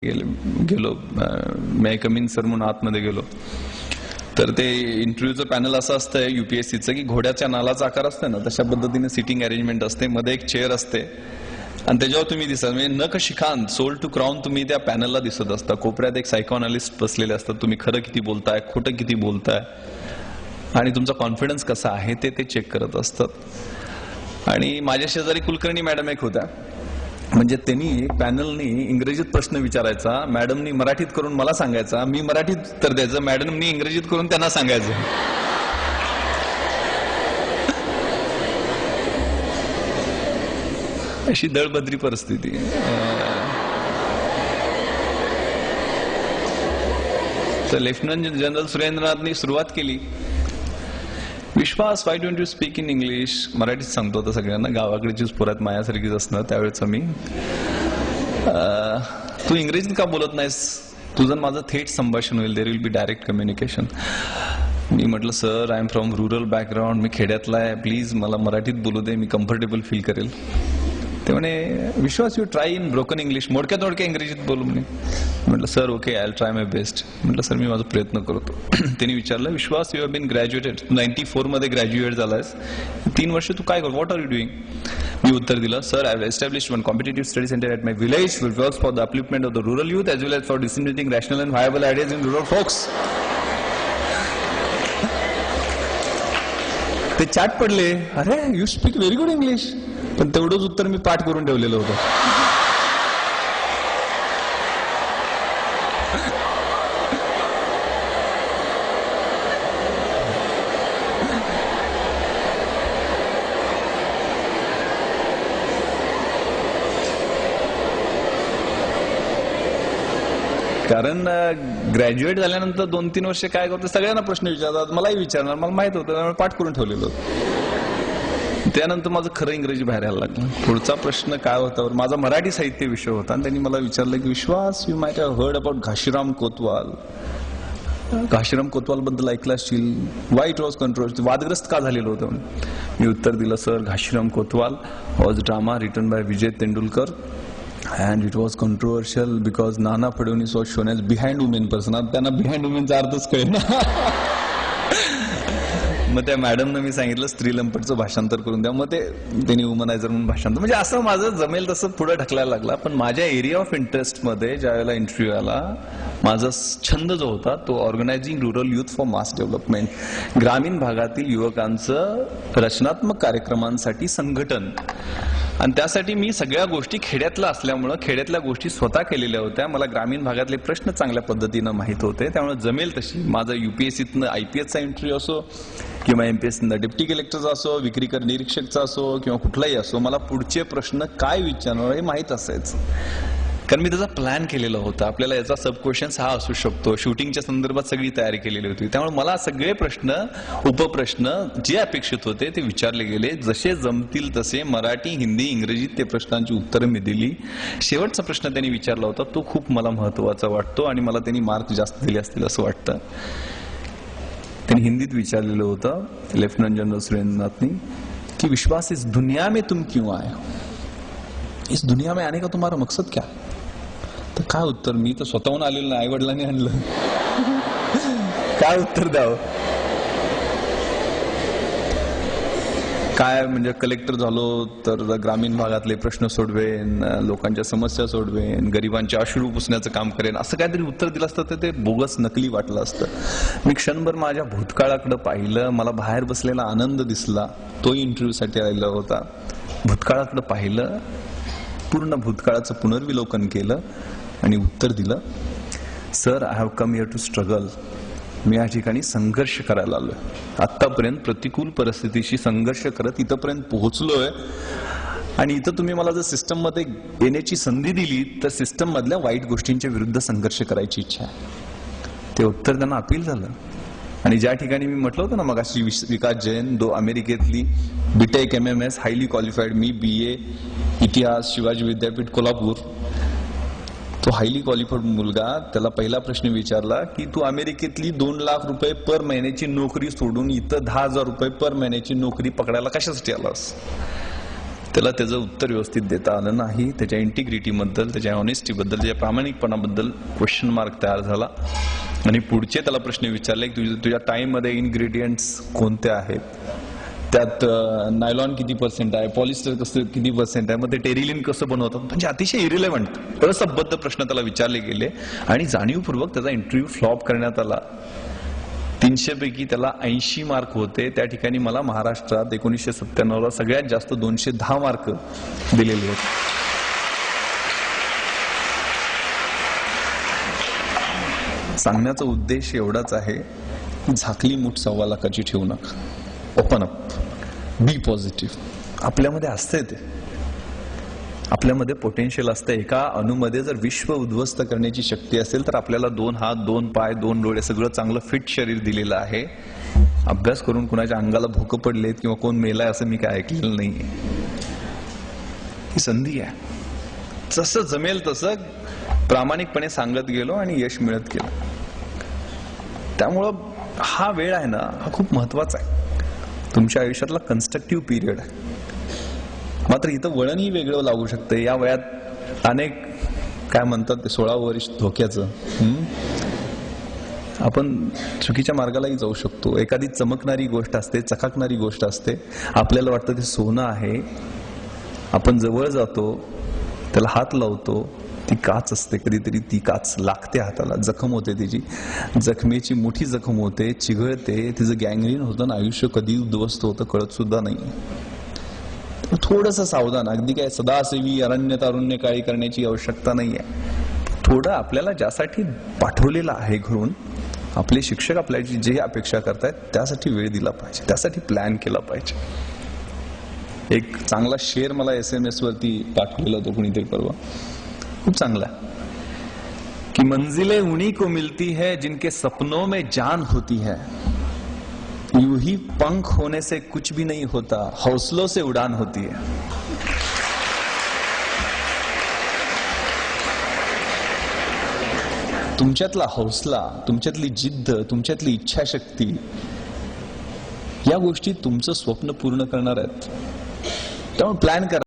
गेलो मे coming sir म्हणून आतमध्ये गेलो तर ते इंटरव्ह्यूचं पॅनल असं असतं युपीएससीचं की घोड्याच्या नालाचा आकार असतो ना तशा पद्धतीने सिटिंग अरेंजमेंट असते, मध्ये एक चेअर असते आणि त्याच्यावर तुम्ही दिसत म्हणजे नख शिखांत सोल टू क्राऊन तुम्ही त्या पॅनलला दिसत असता. कोपऱ्यात एक सायकोअनालिस्ट बसलेले असतात, तुम्ही खरं किती बोलताय खोटं किती बोलताय आणि तुमचा कॉन्फिडन्स कसा आहे ते चेक करत असतात. आणि माझ्या शेजारी कुलकर्णी मॅडम एक होत्या, म्हणजे त्यांनी पॅनलनी इंग्रजीत प्रश्न विचारायचा, मॅडमनी मराठीत करून मला सांगायचा, मी मराठीत उत्तर द्यायचं, मॅडमनी इंग्रजीत करून त्यांना सांगायचं. अशी दळबद्री परिस्थिती. तर लेफ्टनंट जनरल सुरेंद्रनाथनी सुरुवात केली, Vishwas why don't you speak in English. मराठीत सांगतो होतं सगळ्यांना, गावाकडचीच पुरात मायासारखीच असणार त्यावेळेच मी. तू इंग्रजीत का बोलत नाहीस, तुझं माझं थेट संभाषण होईल, there will be direct communication. मी म्हटलं sir I am from rural background, मी खेड्यातला आहे, प्लीज मला मराठीत बोलू दे, मी कम्फर्टेबल फील करेल. ते म्हणे Vishwas you try in broken English, मोडक्या तोडक्या इंग्रजीत बोलू म्हणे. म्हटलं sir okay I will try my best. म्हटलं सर मी माझा प्रयत्न करतो. त्यांनी विचारलं Vishwas you have been graduated, 94 मध्ये ग्रॅज्युएट झालायस, 3 वर्ष तू काय कर, व्हॉट आर यू डुईंग. मी उत्तर दिलं sir I have established one competitive study centre at my village which works for the upliftment of the rural youth as well as for disseminating rational and viable ideas in rural folks. ते चाट पडले, अरे you speak very good English. पण तेवढंच उत्तर मी पाठ करून ठेवलेलं होतं. कारण ग्रॅज्युएट झाल्यानंतर 2-3 वर्ष काय करतो, सगळ्यांना प्रश्न विचारतात, मलाही विचारणार, मला माहित होतं, त्यामुळे पाठ करून ठेवलेलं होतं. त्यानंतर माझं खरं इंग्रजी बाहेर यायला लागलं. पुढचा प्रश्न काय होता, माझा मराठी साहित्य विषय होता आणि त्यांनी मला विचारलं की Vishwas you might have heard about Ghashiram Kotwal. Ghashiram Kotwal बद्दल ऐकलं असशील, वाय इट वॉज कंट्रोवर्सी, वादग्रस्त का झालेलं होतं. मी उत्तर दिलं sir Ghashiram Kotwal was drama written by Vijay Tendulkar and it was controversial because Nana Fadnis was shown as behind women person. आता त्यांना बिहाइंड वुमेनचा अर्थच कळेल ना. मग त्या मॅडमनं मी सांगितलं स्त्रीलंपटचं भाषांतर करून द्या, मग त्यांनी वुमनायझर म्हणून भाषांतर, म्हणजे असं माझं जमेल तसं पुढे ढकलायला लागला. पण माझ्या एरिया ऑफ इंटरेस्ट मध्ये ज्या वेळेला इंटरव्ह्यू आला, माझा छंद जो होता तो organising rural youth for mass development, ग्रामीण भागातील युवकांचं रचनात्मक कार्यक्रमांसाठी संघटन. आणि त्यासाठी मी सगळ्या गोष्टी खेड्यातल्या असल्यामुळं खेड्यातल्या गोष्टी स्वतः केलेल्या होत्या. मला ग्रामीण भागातले प्रश्न चांगल्या पद्धतीनं माहित होते, त्यामुळे जमेल तशी माझा युपीएससीतनं आयपीएसचा इंटरव्ह्यू असो किंवा एमपीएससीतनं डेप्टी कलेक्टरचा असो, विक्रीकर निरीक्षकचा असो किंवा कुठलाही असो, मला पुढचे प्रश्न काय विचारणार हे माहीत असायचं. कारण मी त्याचा प्लॅन केलेला होता, आपल्याला याचा सब क्वेश्चन्स हा असू शकतो, शूटिंगच्या संदर्भात सगळी तयारी केलेली होती. त्यामुळे मला सगळे प्रश्न उपप्रश्न जे अपेक्षित होते ते विचारले गेले, जसे जमतील तसे मराठी हिंदी इंग्रजीत ते प्रश्नांची उत्तरं मी दिली. शेवटचा प्रश्न त्यांनी विचारला होता तो खूप मला महत्वाचा वाटतो आणि मला त्यांनी मार्क जास्त दिले असतील असं वाटतं. त्यांनी हिंदीत विचारलेलं होतं लेफ्टनंट जनरल सुरेंद्रनाथनी की विश्वास इस दुनिया में तुम क्यों आए, इस दुनिया में आने का तुम्हारा मकसद क्या. तर काय उत्तर, मी तर स्वतःहून आलेलं नाही, आई वडिलांनी आणलं. काय उत्तर द्यावं, काय म्हणजे कलेक्टर झालो तर ग्रामीण भागातले प्रश्न सोडवेन, लोकांच्या समस्या सोडवेन, गरिबांचे अश्रू पुसण्याचं काम करेन, असं काहीतरी उत्तर दिलं असतं तर ते बोगस नकली वाटलं असतं. मी क्षणभर माझ्या भूतकाळाकडे पाहिलं, मला बाहेर बसलेला आनंद दिसला, तो इंटरव्ह्यूसाठी आलेला होता. भूतकाळाकडे पाहिलं, पूर्ण भूतकाळाचं पुनर्विलोकन केलं आणि उत्तर दिलं sir I have come here to struggle. मी या ठिकाणी संघर्ष करायला आलोय, आतापर्यंत प्रतिकूल परिस्थितीशी संघर्ष करत इथपर्यंत पोहोचलोय आणि इथं तुम्ही मला जर सिस्टम मध्ये येण्याची संधी दिली तर सिस्टम मधल्या वाईट गोष्टींच्या विरुद्ध संघर्ष करायची इच्छा आहे. ते उत्तर त्यांना अपील झालं. आणि ज्या ठिकाणी मी म्हटलं होतं ना मग अशी विकास जैन, अमेरिकेतली बीटेक MMS हायली क्वालिफाईड, मी BA इतिहास शिवाजी विद्यापीठ कोल्हापूर, तो हायली क्वालिफाईड मुलगा, त्याला पहिला प्रश्न विचारला की तू अमेरिकेतली 2 लाख रुपये पर महिन्याची नोकरी सोडून इथं 10,000 रुपये पर महिन्याची नोकरी पकडायला कशासाठी आलास. त्याला त्याचं उत्तर व्यवस्थित देता आलं नाही. त्याच्या इंटिग्रिटीबद्दल, त्याच्या ऑनेस्टीबद्दल, त्याच्या प्रामाणिकपणाबद्दल क्वेश्चन मार्क तयार झाला. आणि पुढचे त्याला प्रश्न विचारले की तुझ्या टाईममध्ये इन्ग्रेडियंट्स कोणते आहेत, त्यात नायलॉन किती % आहे, पॉलिस्टर कसं किती % आहे, मग ते टेरिलिन कसं बनवतात. म्हणजे अतिशय इरिलेव्हंट असंबद्ध प्रश्न त्याला विचारले गेले आणि जाणीवपूर्वक त्याचा इंटरव्ह्यू फ्लॉप करण्यात आला. 300 पैकी त्याला 80 मार्क होते. त्या ठिकाणी मला महाराष्ट्रात 1997ला सगळ्यात जास्त 210 मार्क दिलेले होते. सांगण्याचा उद्देश एवढाच आहे, झाकली मूठ 1.25 लाखाची ठेवू नका. ओपन अप, बी पॉझिटिव्ह. आपल्यामध्ये असते ते, आपल्यामध्ये पोटेन्शियल असतं. एका अणूमध्ये जर विश्व उद्ध्वस्त करण्याची शक्ती असेल तर आपल्याला 2 हात, 2 पाय, 2 डोळे, सगळं चांगलं फिट शरीर दिलेलं आहे. अभ्यास करून कुणाच्या अंगाला भोकं पडलेत किंवा कोण मेलाय असं मी काय ऐकलेलं नाहीये. ही संधी आहे. जसं जमेल तसं प्रामाणिकपणे सांगत गेलो आणि यश मिळत गेलं. त्यामुळं हा वेळ आहे ना, हा खूप महत्वाचा आहे. तुमच्या आयुष्यातला कन्स्ट्रक्टिव्ह पिरियड आहे. मात्र इथं वळणही वेगळं लागू शकतं. या वयात अनेक काय म्हणतात ते 16 वर्ष धोक्याचं, आपण चुकीच्या मार्गालाही जाऊ शकतो. एखादी चमकणारी गोष्ट असते, चकाकणारी गोष्ट असते, आपल्याला वाटतं ते सोनं आहे. आपण जवळ जातो, त्याला हात लावतो, ती काच असते. कधीतरी ती काच लागते हाताला, जखम होते, त्याची जखमेची मोठी जखम होते, चिघळते, तिचं गँग्रीन होतं आणि आयुष्य कधी उद्ध्वस्त होतं कळत सुद्धा नाही. थोडंसं सावधान. अगदी काय सदासेवी अरण्य तारुण्य काळी करण्याची आवश्यकता नाहीये. थोडं आपल्याला ज्यासाठी पाठवलेलं आहे घरून, आपले शिक्षक आपल्याची जे अपेक्षा करतायत त्यासाठी वेळ दिला पाहिजे, त्यासाठी प्लॅन केला पाहिजे. एक चांगला शेर मला SMS वरती पाठवलेला होता कुणीतरी परवा, खूप चांगला, कि मंजिलें उन्हीं को मिलती है जिनके सपनों में जान होती है, यूं ही पंख होने से कुछ भी नहीं होता, हौसलों से उड़ान होती है. तुमच्यातला हौसला, तुमच्यातली जिद्द, तुमच्यातली इच्छाशक्ती, या गोष्टी तुमचं स्वप्न पूर्ण करणार आहेत. त्यामुळे प्लॅन करा.